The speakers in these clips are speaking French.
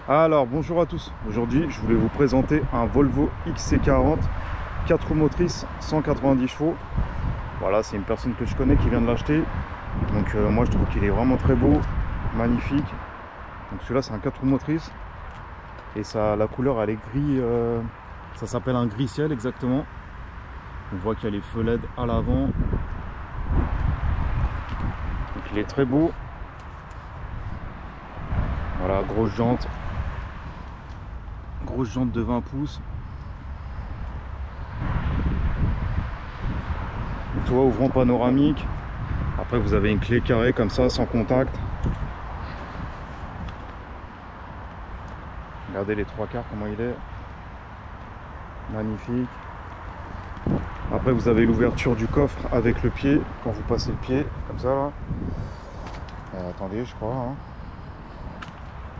Alors bonjour à tous, aujourd'hui je voulais vous présenter un Volvo XC40 4 roues motrices 190 chevaux. Voilà, c'est une personne que je connais qui vient de l'acheter, donc moi je trouve qu'il est vraiment très beau, magnifique. Donc celui-là c'est un 4 roues motrices et ça, la couleur elle est gris, ça s'appelle un gris ciel exactement. On voit qu'il y a les feux LED à l'avant, donc il est très beau. Voilà, grosse jante de 20 pouces. Toit ouvrant panoramique. Après vous avez une clé carrée comme ça sans contact. Regardez les trois quarts comment il est. Magnifique. Après vous avez l'ouverture du coffre avec le pied. Quand vous passez le pied comme ça là. Attendez, je crois. Hein.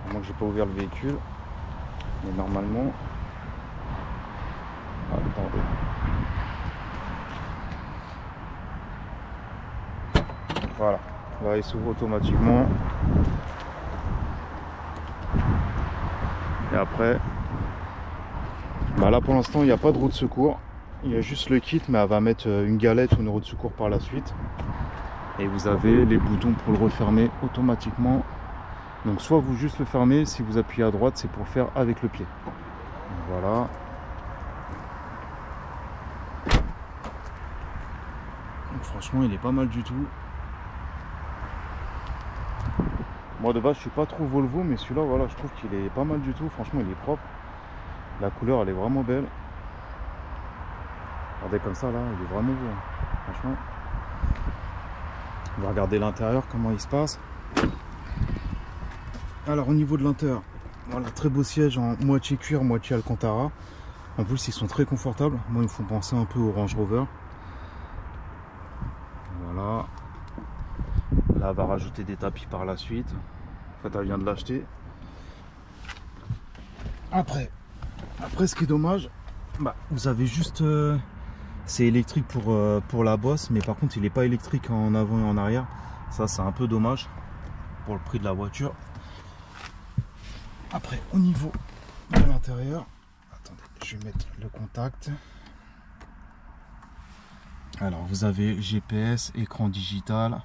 À moins que j'ai pas ouvert le véhicule. Mais normalement. Attendez. Voilà, là il s'ouvre automatiquement. Et après, bah là pour l'instant il n'y a pas de roue de secours. Il y a juste le kit, mais elle va mettre une galette ou une roue de secours par la suite. Et vous avez les boutons pour le refermer automatiquement. Donc soit vous juste le fermez, si vous appuyez à droite c'est pour le faire avec le pied. Voilà. Donc franchement il est pas mal du tout. Moi de base je suis pas trop Volvo, mais celui-là voilà, je trouve qu'il est pas mal du tout. Franchement il est propre. La couleur elle est vraiment belle. Regardez comme ça là, il est vraiment beau. Franchement. On va regarder l'intérieur, comment il se passe. Alors au niveau de l'intérieur, voilà, très beau siège en moitié cuir, moitié Alcantara. En plus ils sont très confortables. Moi ils me font penser un peu au Range Rover. Voilà. Là elle va rajouter des tapis par la suite. En fait elle vient de l'acheter. Après ce qui est dommage, bah, vous avez juste c'est électrique pour la bosse, mais par contre il n'est pas électrique en avant et en arrière. Ça c'est un peu dommage pour le prix de la voiture. Après au niveau de l'intérieur, attendez, je vais mettre le contact. Alors vous avez GPS, écran digital.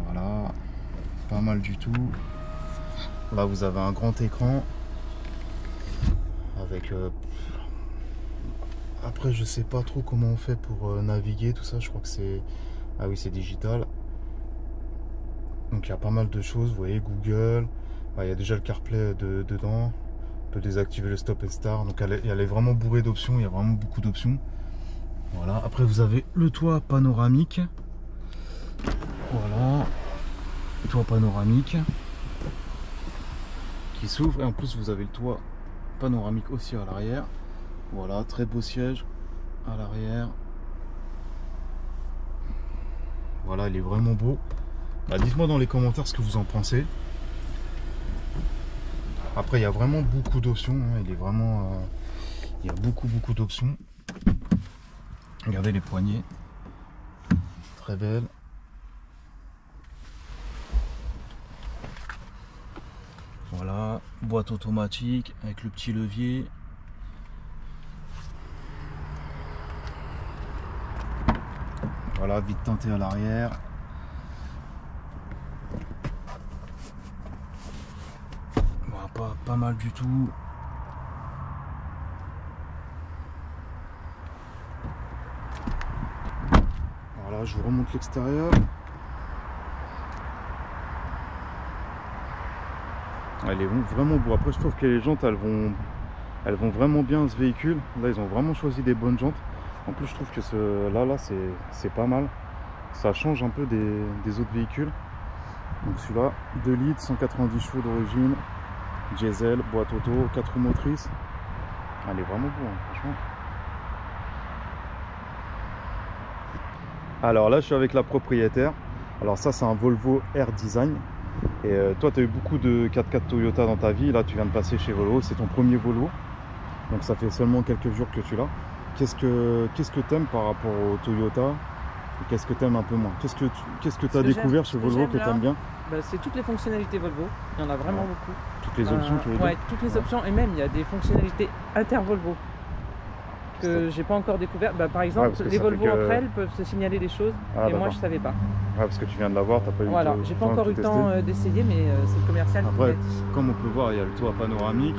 Voilà, pas mal du tout. Là vous avez un grand écran avec après je sais pas trop comment on fait pour naviguer tout ça. Je crois que c'est, ah oui, c'est digital. Donc il y a pas mal de choses, vous voyez, Google, bah, il y a déjà le CarPlay dedans. On peut désactiver le Stop and Start. Donc elle est vraiment bourrée d'options, il y a vraiment beaucoup d'options. Voilà, après vous avez le toit panoramique. Voilà, toit panoramique qui s'ouvre, et en plus vous avez le toit panoramique aussi à l'arrière. Voilà, très beau siège à l'arrière. Voilà, il est vraiment beau. Bah, dites-moi dans les commentaires ce que vous en pensez. Après il y a vraiment beaucoup d'options, hein. Il est vraiment il y a beaucoup d'options. Regardez les poignées, très belles. Voilà, boîte automatique avec le petit levier. Voilà, vide teintée à l'arrière. Voilà, pas mal du tout. Voilà, je vous remonte l'extérieur. Elle est vraiment beau. Après je trouve que les jantes elles vont vraiment bien ce véhicule. Là ils ont vraiment choisi des bonnes jantes. En plus je trouve que là c'est pas mal. Ça change un peu des autres véhicules. Donc celui-là 2 litres, 190 chevaux d'origine, diesel, boîte auto, 4 roues motrices. Elle est vraiment beau, hein, franchement. Alors là je suis avec la propriétaire. Alors ça c'est un Volvo Air Design. Et toi tu as eu beaucoup de 4x4 Toyota dans ta vie. Là tu viens de passer chez Volvo, c'est ton premier Volvo. Donc ça fait seulement quelques jours que tu l'as. Qu'est-ce que tu aimes par rapport au Toyota? Qu'est-ce que tu aimes un peu moins? Qu'est-ce que tu as que découvert chez Volvo que tu aimes bien? Bah, c'est toutes les fonctionnalités Volvo, il y en a vraiment beaucoup. Toutes les options, tu veux dire? Ouais, toutes les options, et même il y a des fonctionnalités inter-Volvo que j'ai pas encore découvert. Bah, par exemple, les Volvo entre elles peuvent se signaler des choses, et moi je savais pas. Ouais, parce que tu viens de l'avoir, t'as pas eu voilà, j'ai pas encore eu le temps d'essayer, mais c'est le commercial qui l'a dit. Comme on peut voir, il y a le toit panoramique.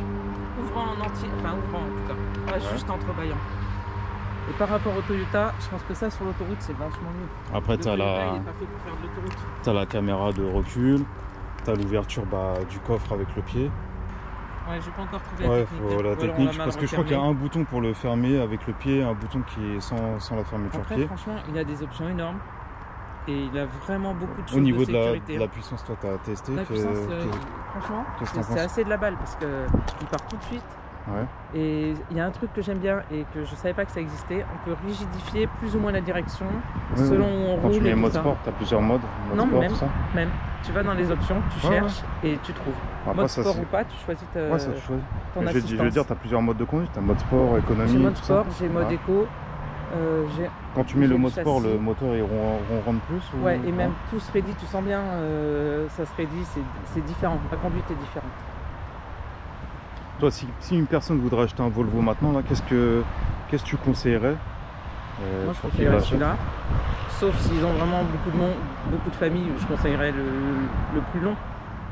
Ouvrant en entier, enfin ouvrant en tout cas, pas juste entrebâillant. Et par rapport au Toyota, je pense que ça sur l'autoroute c'est vachement mieux. Après tu as la caméra de recul, tu as l'ouverture du coffre avec le pied. Ouais, j'ai pas encore trouvé la technique. Faut la technique parce que je crois qu'il y a un bouton pour le fermer avec le pied, un bouton qui est sans la fermeture pied. Franchement, il y a des options énormes et il a vraiment beaucoup de choses. Au niveau de sécurité. de la puissance, toi tu as testé. La puissance, franchement, c'est assez de la balle parce qu'il part tout de suite. Ouais. Et il y a un truc que j'aime bien et que je savais pas que ça existait, on peut rigidifier plus ou moins la direction selon où on roule. Quand tu mets mode sport, tu as plusieurs modes. Non, même. Tu vas dans les options, tu cherches et tu trouves. Après, mode sport ou pas, tu choisis ton assistance. Je veux dire, tu as plusieurs modes de conduite, tu as mode sport, économie. J'ai mode sport, j'ai mode éco. Quand tu mets le mode sport, le moteur il ronronne plus ou... Ouais, et même tout se raidit, tu sens bien, ça se raidit, c'est différent, la conduite est différente. Toi, si une personne voudrait acheter un Volvo maintenant, qu'est-ce que tu conseillerais? Moi, je conseillerais celui-là. Sauf s'ils ont vraiment beaucoup de familles, je conseillerais le plus long.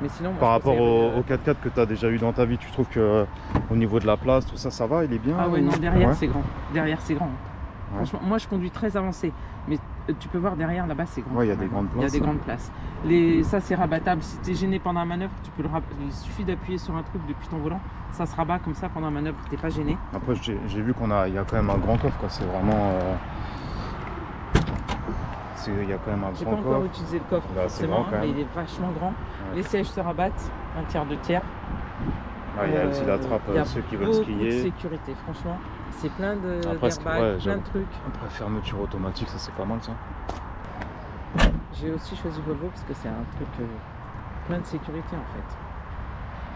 Mais sinon, moi, par rapport au 4x4 que tu as déjà eu dans ta vie, tu trouves que au niveau de la place, tout ça, ça va, il est bien? Ah ouais, non, derrière c'est grand. Derrière c'est grand. Ouais. Franchement, moi je conduis très avancé, mais tu peux voir derrière là-bas c'est grand. Ouais, il y a des grandes places. Il y a des grandes places. Ça c'est rabattable. Si tu es gêné pendant la manœuvre, tu peux il suffit d'appuyer sur un truc depuis ton volant, ça se rabat comme ça pendant la manœuvre, t'es pas gêné. Après j'ai vu il y a quand même un grand coffre, c'est vraiment. Il y a quand même un grand coffre. J'ai pas encore utilisé le coffre, forcément, mais il est vachement grand. Ouais. Les sièges se rabattent, un tiers, 2 tiers. Il y a aussi la trappe, ceux qui veulent skier. Il y a beaucoup de sécurité, franchement. C'est plein d'airbags, plein de trucs. Après, fermeture automatique, ça c'est pas mal ça. J'ai aussi choisi Volvo parce que c'est un truc plein de sécurité en fait.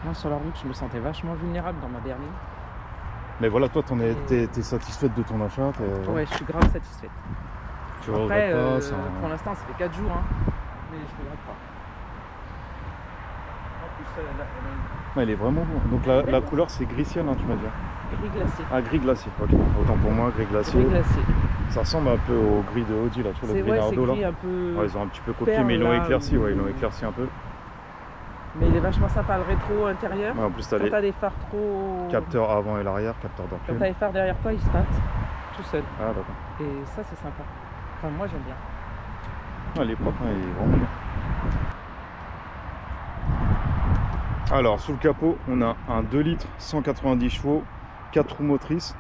Moi sur la route, je me sentais vachement vulnérable dans ma berline. Mais voilà, toi, t'es satisfaite de ton achat? Ouais, je suis grave satisfaite. Tu regrettes pas ça... Pour l'instant, ça fait 4 jours, hein, mais je regrette pas. En plus, elle est vraiment beau. Donc la couleur, c'est gris ciel, hein, tu m'as dit? Gris glacé. Ah, gris glacé, ok. Autant pour moi, gris glacé. Gris glacé. Ça ressemble un peu au gris de Audi, là, tu vois, le gris Nardo, là. Un peu ils ont un petit peu copié, mais ils l'ont éclairci, ils l'ont éclairci un peu. Mais il est vachement sympa, le rétro intérieur. Ouais, en plus, t'as des phares trop... Capteur avant et l'arrière, capteur de recul. Quand t'as les phares derrière toi, ils se teintent tout seul. Ah, d'accord. Et ça, c'est sympa. Enfin, moi, j'aime bien. Ah, il est propre, il est vraiment bien. Alors, sous le capot, on a un 2 litres, 190 chevaux, 4 roues motrices.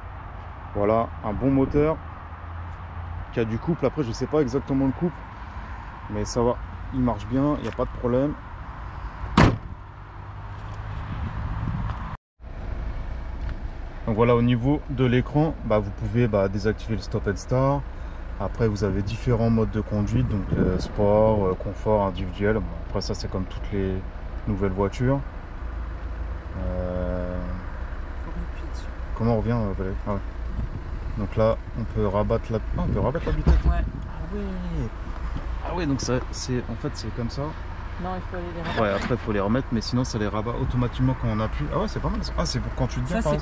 Voilà, un bon moteur qui a du couple. Après, je sais pas exactement le couple, mais ça va, il marche bien, il n'y a pas de problème. Donc voilà, au niveau de l'écran, vous pouvez désactiver le stop and start. Après, vous avez différents modes de conduite, donc sport, confort, individuel. Bon, après ça, c'est comme toutes les nouvelles voitures. Comment on revient, Valérie? Ah ouais. Donc là, on peut rabattre la vitesse. Ouais. Ah ouais, donc c'est en fait c'est comme ça. Non, il faut aller les rabattre. Ouais, après il faut les remettre, mais sinon ça les rabat automatiquement quand on appuie. Ah ouais, c'est pas mal. Ah, c'est pour quand tu te viens. Ça,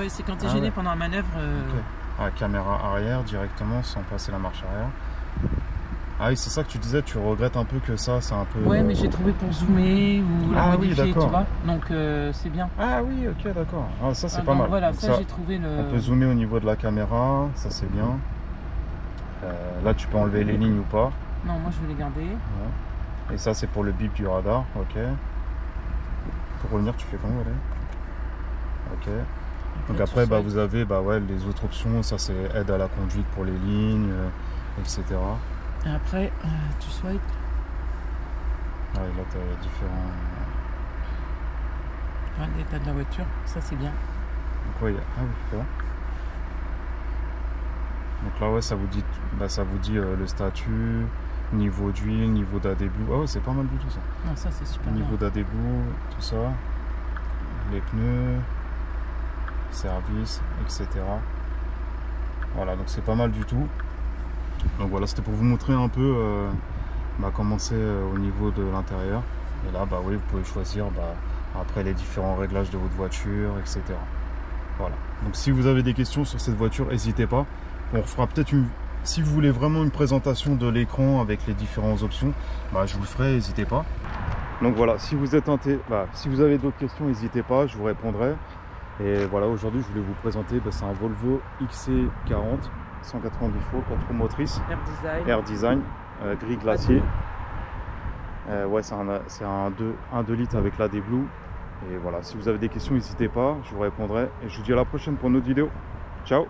c'est quand t'es gêné pendant la manœuvre. Okay. Ah, caméra arrière directement sans passer la marche arrière. Ah oui, c'est ça que tu disais, tu regrettes un peu que ça, c'est un peu... Ouais, mais j'ai trouvé pour zoomer ou la modifier, tu vois, donc c'est bien. Ah oui, ok, d'accord. Ah, ça, c'est pas mal. Voilà, donc, ça j'ai trouvé le... On peut zoomer au niveau de la caméra, ça c'est bien. Là, tu peux enlever les lignes ou pas. Non, moi je vais les garder. Ouais. Et ça, c'est pour le bip du radar, ok. Pour revenir, tu fais comment, Valérie? Ok. Donc après, vous avez les autres options, ça c'est aide à la conduite pour les lignes, etc. Et après, tu swipes. Ouais, là, tu as différents... l'état de la voiture, ça c'est bien. Donc, ouais, ah oui, c'est bon. Donc là, ouais, ça vous dit le statut, niveau d'huile, niveau d'AdBlue. Ah ouais, c'est pas mal du tout ça. Non, ça c'est super. Niveau d'AdBlue, tout ça. Les pneus, service, etc. Voilà, donc c'est pas mal du tout. Donc voilà, c'était pour vous montrer un peu comment c'est au niveau de l'intérieur. Et là, bah oui, vous pouvez choisir après les différents réglages de votre voiture, etc. Voilà. Donc si vous avez des questions sur cette voiture, n'hésitez pas. On refera peut-être une... Si vous voulez vraiment une présentation de l'écran avec les différentes options, je vous le ferai, n'hésitez pas. Donc voilà, si vous êtes si vous avez d'autres questions, n'hésitez pas, je vous répondrai. Et voilà, aujourd'hui, je voulais vous présenter, c'est un Volvo XC40, 190 chevaux, 4 roues motrices, Air Design, gris glacier. Ouais, c'est un 2 litres avec la Blue. Et voilà, si vous avez des questions, n'hésitez pas, je vous répondrai. Et je vous dis à la prochaine pour une autre vidéo. Ciao!